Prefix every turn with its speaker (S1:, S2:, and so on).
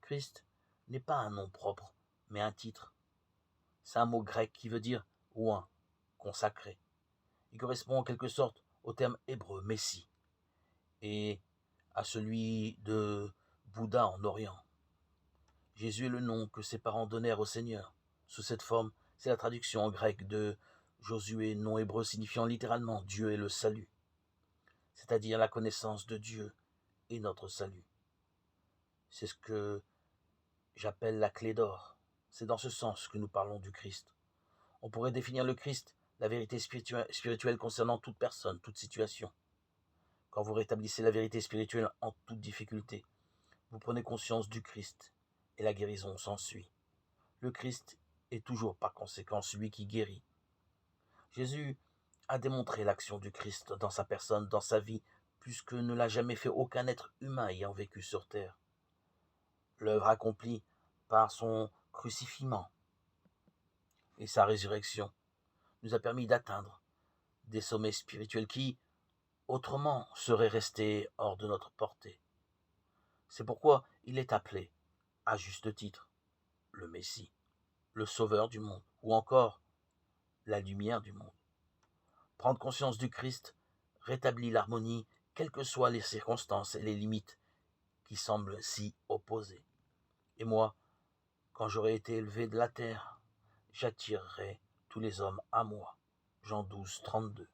S1: Christ n'est pas un nom propre, mais un titre. C'est un mot grec qui veut dire oint, consacré. Il correspond en quelque sorte au terme hébreu Messie et à celui de Bouddha en Orient. Jésus est le nom que ses parents donnèrent au Seigneur. Sous cette forme, c'est la traduction en grec de Josué, nom hébreu signifiant littéralement Dieu est le salut, c'est-à-dire la connaissance de Dieu et notre salut. C'est ce que j'appelle la clé d'or. C'est dans ce sens que nous parlons du Christ. On pourrait définir le Christ, la vérité spirituelle concernant toute personne, toute situation. Quand vous rétablissez la vérité spirituelle en toute difficulté, vous prenez conscience du Christ et la guérison s'ensuit. Le Christ est toujours par conséquent celui qui guérit. Jésus a démontré l'action du Christ dans sa personne, dans sa vie, plus que ne l'a jamais fait aucun être humain ayant vécu sur terre. L'œuvre accomplie par son crucifixion et sa résurrection nous a permis d'atteindre des sommets spirituels qui, autrement, seraient restés hors de notre portée. C'est pourquoi il est appelé, à juste titre, le Messie, le Sauveur du monde, ou encore la lumière du monde. Prendre conscience du Christ rétablit l'harmonie, quelles que soient les circonstances et les limites qui semblent s'y opposer. Et moi, quand j'aurai été élevé de la terre, j'attirerai tous les hommes à moi. Jean 12, 32.